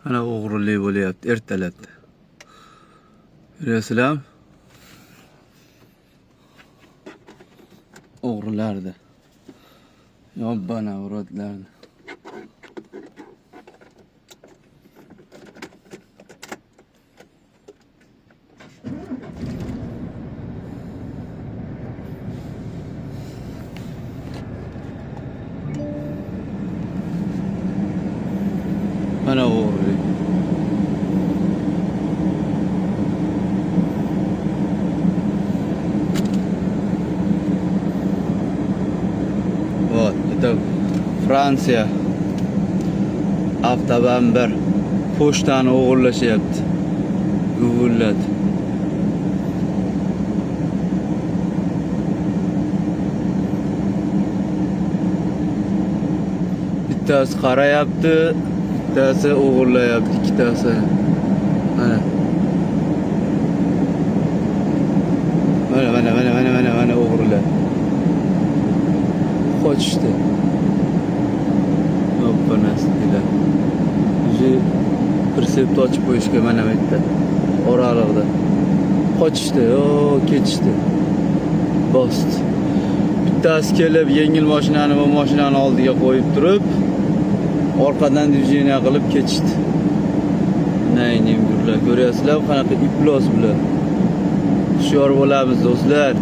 Mana o'g'rilik bo'lyapti ertalabda. Ko'rasizlarmi? O'g'rilardi. Yobbana urodlarni. Mana o'g'rilik. Вот, это Fransiya. Avtobamber pochtani o'g'irlashyapti. Guvilladi. Bittasi qarayapti, bittasi o'g'irlayapti, ikkitasi. Mana. Mana o'g'irlar. Qochishdi. Yoppanasilar. O'zi pritsepni ochib qo'yishga mana bu yerda. Oralig'ida. Qochishdi, ketishdi. Bosdi. Bittasi kelib yengil mashinani va mashinani oldiga qo'yib turib, orqadan dvijeniya qilib ketishdi. Nayning bular, ko'ryapsizlar qanaqa iplos bular. Hushyor bo'lamiz do'stlar.